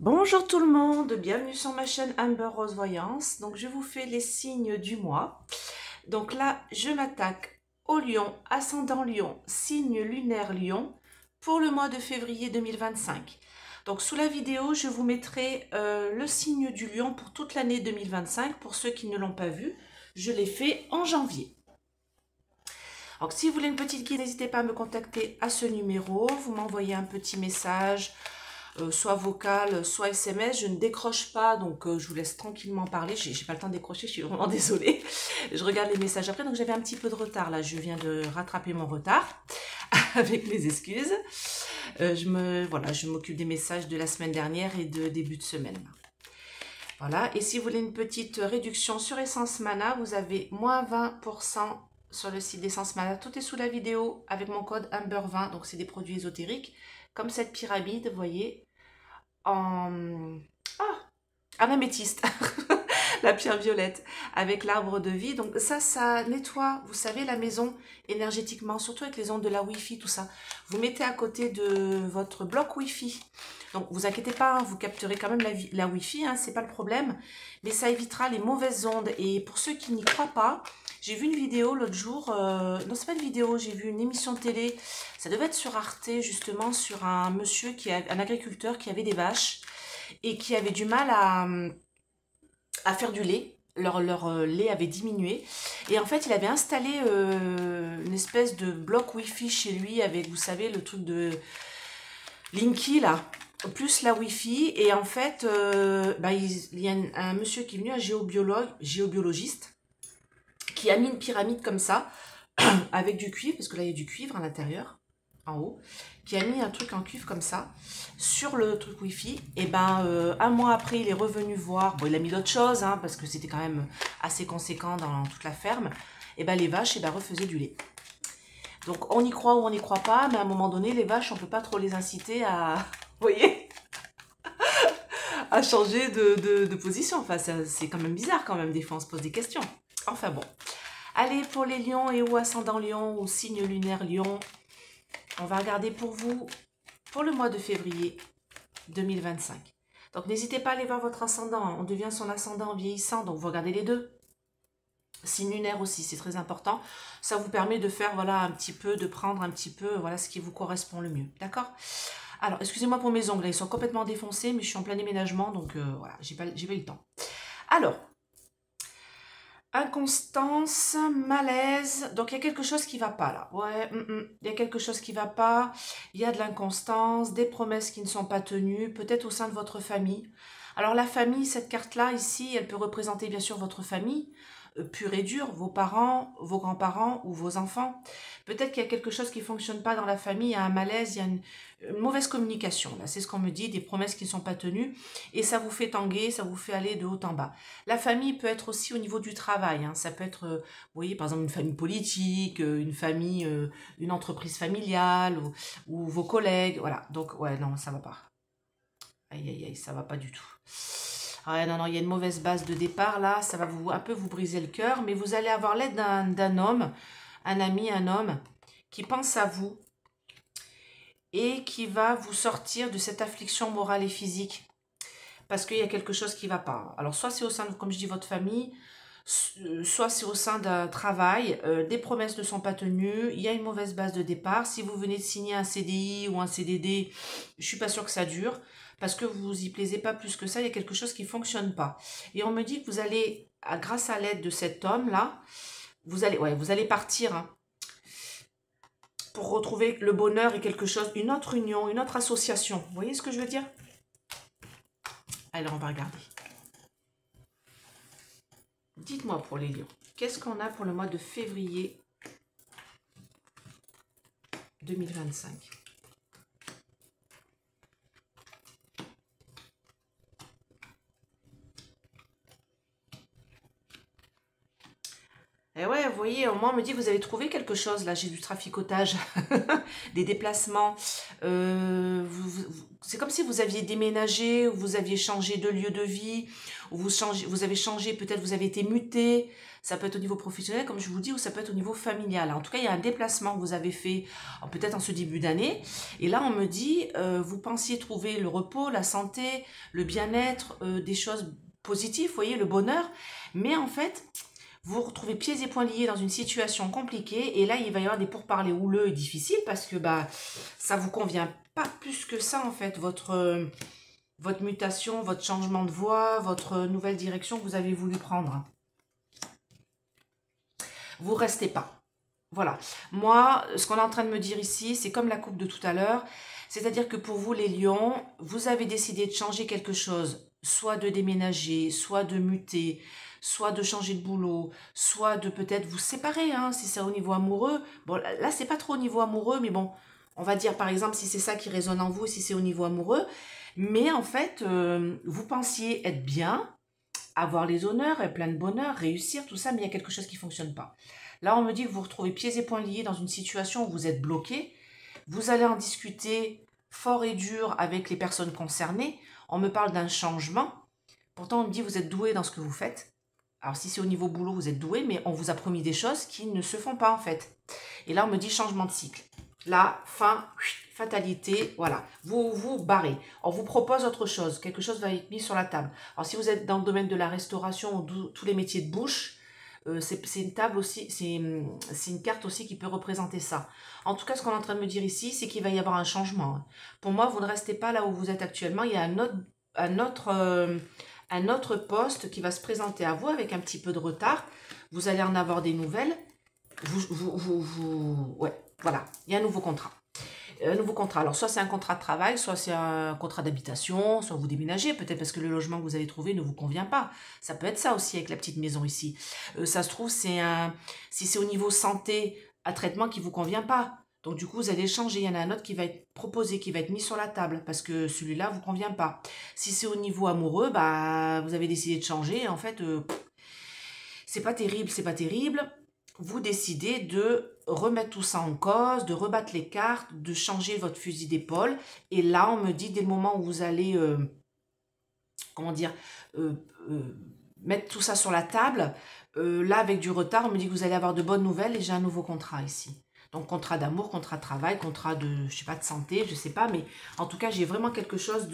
Bonjour tout le monde, bienvenue sur ma chaîne Amber Rose Voyance. Donc je vous fais les signes du mois. Donc là, je m'attaque au Lion, ascendant Lion, signe lunaire Lion pour le mois de février 2025. Donc sous la vidéo, je vous mettrai le signe du Lion pour toute l'année 2025. Pour ceux qui ne l'ont pas vu, je l'ai fait en janvier. Donc si vous voulez une petite guide, n'hésitez pas à me contacter à ce numéro. Vous m'envoyez un petit message, soit vocal, soit SMS. Je ne décroche pas, donc je vous laisse tranquillement parler. J'ai pas le temps de décrocher, je suis vraiment désolée. Je regarde les messages après, donc j'avais un petit peu de retard là. Je viens de rattraper mon retard avec mes excuses. Je m'occupe des messages de la semaine dernière et de début de semaine. Voilà, et si vous voulez une petite réduction sur Essence Mana, vous avez moins 20% sur le site d'Essence Mana. Tout est sous la vidéo avec mon code Amber20, donc c'est des produits ésotériques, comme cette pyramide, vous voyez, en, en améthyste, la pierre violette, avec l'arbre de vie. Donc ça nettoie, vous savez, la maison énergétiquement, surtout avec les ondes de la Wi-Fi, tout ça. Vous mettez à côté de votre bloc Wi-Fi. Donc vous inquiétez pas, hein, vous capterez quand même la Wi-Fi, hein, c'est pas le problème. Mais ça évitera les mauvaises ondes. Et pour ceux qui n'y croient pas, j'ai vu une vidéo l'autre jour, non c'est pas une vidéo, j'ai vu une émission de télé, ça devait être sur Arte justement, sur un monsieur, un agriculteur qui avait des vaches et qui avait du mal à faire du lait. Leur lait avait diminué. Et en fait, il avait installé une espèce de bloc Wi-Fi chez lui avec, vous savez, le truc de Linky là, plus la Wi-Fi. Et en fait, il y a un monsieur qui est venu, un géobiologiste, qui a mis une pyramide comme ça, avec du cuivre, parce que là il y a du cuivre à l'intérieur, en haut, qui a mis un truc en cuivre comme ça, sur le truc Wi-Fi. Et un mois après, il est revenu voir, bon il a mis d'autres choses, hein, parce que c'était quand même assez conséquent dans toute la ferme, et les vaches refaisaient du lait. Donc on y croit ou on n'y croit pas, mais à un moment donné, les vaches, on peut pas trop les inciter à, vous voyez, à changer de position. Enfin, c'est quand même bizarre quand même, des fois on se pose des questions. Enfin bon. Allez, pour les lions et ou ascendant lion ou signe lunaire lion, on va regarder pour vous pour le mois de février 2025. Donc n'hésitez pas à aller voir votre ascendant, on devient son ascendant en vieillissant, donc vous regardez les deux. Signe lunaire aussi, c'est très important. Ça vous permet de faire, voilà, un petit peu, de prendre un petit peu, voilà, ce qui vous correspond le mieux. D'accord? Alors, excusez-moi pour mes ongles, ils sont complètement défoncés, mais je suis en plein déménagement, donc voilà, j'ai pas eu le temps. Alors, inconstance, malaise, donc il y a quelque chose qui va pas là. Ouais, il y a quelque chose qui va pas. Il y a de l'inconstance, des promesses qui ne sont pas tenues, peut-être au sein de votre famille. Alors la famille, cette carte-là ici, elle peut représenter bien sûr votre famille, pure et dure, vos parents, vos grands-parents ou vos enfants. Peut-être qu'il y a quelque chose qui ne fonctionne pas dans la famille, il y a un malaise, il y a une mauvaise communication. Là, c'est ce qu'on me dit, des promesses qui ne sont pas tenues, et ça vous fait tanguer, ça vous fait aller de haut en bas. La famille peut être aussi au niveau du travail, hein. Ça peut être, vous voyez, par exemple, une famille politique, une famille, une entreprise familiale, ou vos collègues, voilà. Donc, ouais, non, ça va pas. Aïe, aïe, aïe, ça va pas du tout. Ouais, non, non, il y a une mauvaise base de départ, là, ça va un peu vous briser le cœur, mais vous allez avoir l'aide d'un homme, un ami, un homme, qui pense à vous, et qui va vous sortir de cette affliction morale et physique, parce qu'il y a quelque chose qui ne va pas. Alors, soit c'est au sein de, comme je dis, votre famille, soit c'est au sein d'un travail, des promesses ne sont pas tenues, il y a une mauvaise base de départ. Si vous venez de signer un CDI ou un CDD, je suis pas sûre que ça dure, parce que vous vous y plaisez pas plus que ça, il y a quelque chose qui fonctionne pas. Et on me dit que vous allez, grâce à l'aide de cet homme-là, vous allez partir, hein, pour retrouver le bonheur et quelque chose, une autre union, une autre association. Vous voyez ce que je veux dire? Alors, on va regarder. Dites-moi pour les lions, qu'est-ce qu'on a pour le mois de février 2025? Et ouais, vous voyez, au moins on me dit que vous avez trouvé quelque chose, là, j'ai du traficotage, des déplacements. C'est comme si vous aviez déménagé, ou vous aviez changé de lieu de vie, ou vous avez changé, peut-être vous avez été muté. Ça peut être au niveau professionnel, comme je vous dis, ou ça peut être au niveau familial. En tout cas, il y a un déplacement que vous avez fait, peut-être en ce début d'année. Et là, on me dit, vous pensiez trouver le repos, la santé, le bien-être, des choses positives, vous voyez, le bonheur. Mais en fait, vous vous retrouvez pieds et poings liés dans une situation compliquée et là il va y avoir des pourparlers houleux et difficiles parce que bah ça vous convient pas plus que ça en fait, votre mutation, votre changement de voie, votre nouvelle direction que vous avez voulu prendre. Vous restez pas. Voilà. Moi, ce qu'on est en train de me dire ici, c'est comme la coupe de tout à l'heure. C'est-à-dire que pour vous, les lions, vous avez décidé de changer quelque chose. Soit de déménager, soit de muter, soit de changer de boulot, soit de peut-être vous séparer, hein, si c'est au niveau amoureux. Bon, là, c'est pas trop au niveau amoureux, mais bon, on va dire par exemple si c'est ça qui résonne en vous, si c'est au niveau amoureux. Mais en fait, vous pensiez être bien, avoir les honneurs, plein de bonheur, réussir, tout ça, mais il y a quelque chose qui ne fonctionne pas. Là, on me dit que vous vous retrouvez pieds et poings liés dans une situation où vous êtes bloqué. Vous allez en discuter fort et dur avec les personnes concernées. On me parle d'un changement. Pourtant, on me dit que vous êtes doué dans ce que vous faites. Alors, si c'est au niveau boulot, vous êtes doué, mais on vous a promis des choses qui ne se font pas en fait. Et là, on me dit changement de cycle. Là, fin, fatalité, voilà. Vous vous barrez. On vous propose autre chose. Quelque chose va être mis sur la table. Alors, si vous êtes dans le domaine de la restauration ou tous les métiers de bouche, c'est une table aussi, c'est une carte aussi qui peut représenter ça. En tout cas, ce qu'on est en train de me dire ici, c'est qu'il va y avoir un changement. Pour moi, vous ne restez pas là où vous êtes actuellement. Il y a un autre poste qui va se présenter à vous avec un petit peu de retard. Vous allez en avoir des nouvelles. Ouais, voilà, il y a un nouveau contrat. Un nouveau contrat. Alors, soit c'est un contrat de travail, soit c'est un contrat d'habitation, soit vous déménagez, peut-être parce que le logement que vous avez trouvé ne vous convient pas. Ça peut être ça aussi avec la petite maison ici. Ça se trouve, si c'est au niveau santé, un traitement qui ne vous convient pas. Donc, du coup, vous allez changer. Il y en a un autre qui va être proposé, qui va être mis sur la table, parce que celui-là ne vous convient pas. Si c'est au niveau amoureux, bah, vous avez décidé de changer. En fait, c'est pas terrible, c'est pas terrible. Vous décidez de remettre tout ça en cause, de rebattre les cartes, de changer votre fusil d'épaule. Et là, on me dit, dès le moment où vous allez, comment dire, euh, euh, mettre tout ça sur la table, là, avec du retard, on me dit que vous allez avoir de bonnes nouvelles et j'ai un nouveau contrat ici. Donc, contrat d'amour, contrat de travail, contrat de, je sais pas, de santé, je sais pas, mais en tout cas, j'ai vraiment quelque chose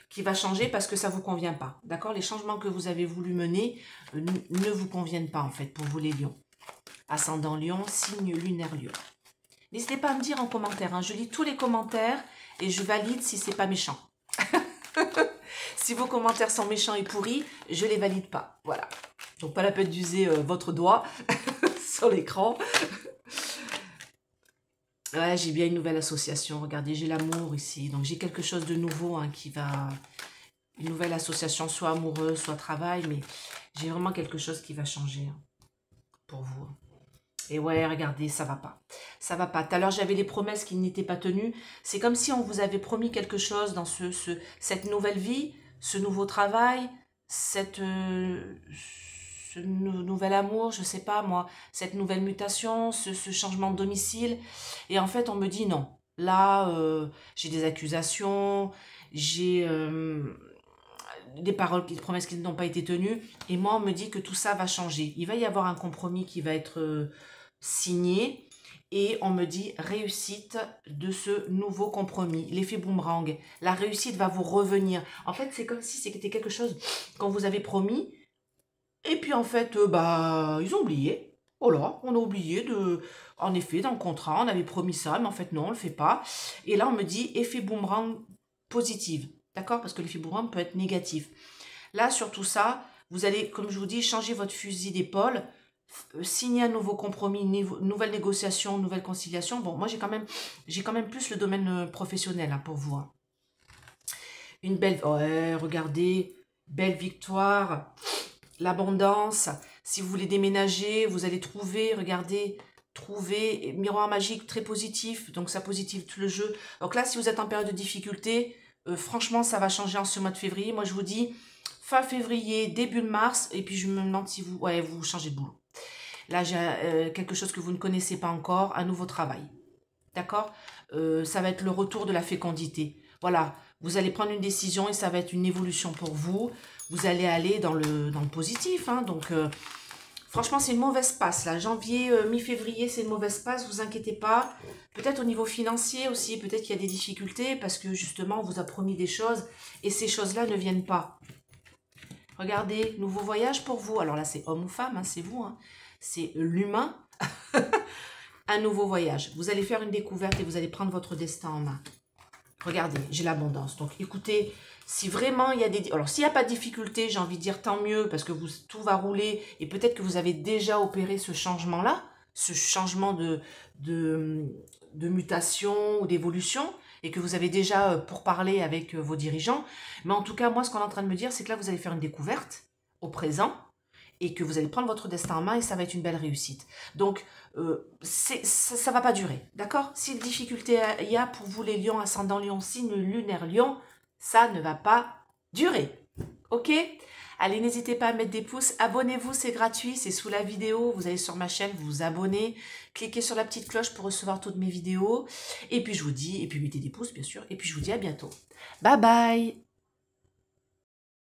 qui va changer parce que ça vous convient pas. D'accord? Les changements que vous avez voulu mener ne vous conviennent pas, en fait, pour vous les lions. Ascendant lion, signe lunaire lion. N'hésitez pas à me dire en commentaire, hein. Je lis tous les commentaires et je valide si c'est pas méchant. Si vos commentaires sont méchants et pourris, je les valide pas. Voilà. Donc pas la peine d'user votre doigt sur l'écran. Ouais, j'ai bien une nouvelle association. Regardez, j'ai l'amour ici. Donc j'ai quelque chose de nouveau hein, qui va... Une nouvelle association, soit amoureuse, soit travail. Mais j'ai vraiment quelque chose qui va changer hein, pour vous. Et ouais, regardez, ça va pas. Ça va pas. Tout à l'heure, j'avais des promesses qui n'étaient pas tenues. C'est comme si on vous avait promis quelque chose dans cette nouvelle vie, ce nouveau travail, ce nouvel amour, je sais pas moi, cette nouvelle mutation, ce changement de domicile. Et en fait, on me dit non. Là, j'ai des accusations, j'ai des paroles, des promesses qui n'ont pas été tenues. Et moi, on me dit que tout ça va changer. Il va y avoir un compromis qui va être signé et on me dit réussite de ce nouveau compromis, l'effet boomerang, la réussite va vous revenir. En fait, c'est comme si c'était quelque chose qu'on vous avait promis et puis en fait, bah, ils ont oublié. Oh là, on a oublié en effet, dans le contrat, on avait promis ça, mais en fait, non, on le fait pas. Et là, on me dit effet boomerang positif. D'accord? Parce que l'effet boomerang peut être négatif. Là, sur tout ça, vous allez, comme je vous dis, changer votre fusil d'épaule, signer un nouveau compromis, nouvelle négociation, nouvelle conciliation. Bon, moi, j'ai quand même plus le domaine professionnel hein, pour vous. Hein. Une belle... Ouais, regardez, belle victoire, l'abondance. Si vous voulez déménager, vous allez trouver, regardez, trouver, miroir magique très positif, donc ça positive tout le jeu. Donc là, si vous êtes en période de difficulté, franchement, ça va changer en ce mois de février. Moi, je vous dis fin février, début de mars, et puis je me demande si vous changez de boulot. Là, j'ai quelque chose que vous ne connaissez pas encore, un nouveau travail. D'accord? Ça va être le retour de la fécondité. Voilà, vous allez prendre une décision et ça va être une évolution pour vous. Vous allez aller dans le positif. Hein, donc, franchement, c'est une mauvaise passe. Là. Janvier, mi-février, c'est une mauvaise passe. Vous inquiétez pas. Peut-être au niveau financier aussi, peut-être qu'il y a des difficultés parce que justement, on vous a promis des choses et ces choses-là ne viennent pas. Regardez, nouveau voyage pour vous. Alors là, c'est homme ou femme, hein, c'est vous. Hein. C'est l'humain. Un nouveau voyage. Vous allez faire une découverte et vous allez prendre votre destin en main. Regardez, j'ai l'abondance. Donc, écoutez, si vraiment il y a des... Alors, s'il n'y a pas de difficulté, j'ai envie de dire tant mieux parce que tout va rouler et peut-être que vous avez déjà opéré ce changement-là, ce changement de mutation ou d'évolution et que vous avez déjà pourparlé avec vos dirigeants. Mais en tout cas, moi, ce qu'on est en train de me dire, c'est que là, vous allez faire une découverte au présent et que vous allez prendre votre destin en main et ça va être une belle réussite. Donc, ça ne va pas durer, d'accord? Si de difficulté il y a pour vous les lions, ascendant lion, signe lunaire lion, ça ne va pas durer, ok? Allez, n'hésitez pas à mettre des pouces, abonnez-vous, c'est gratuit, c'est sous la vidéo, vous allez sur ma chaîne, vous vous abonnez, cliquez sur la petite cloche pour recevoir toutes mes vidéos, et puis je vous dis, et puis mettez des pouces bien sûr, et puis je vous dis à bientôt. Bye bye!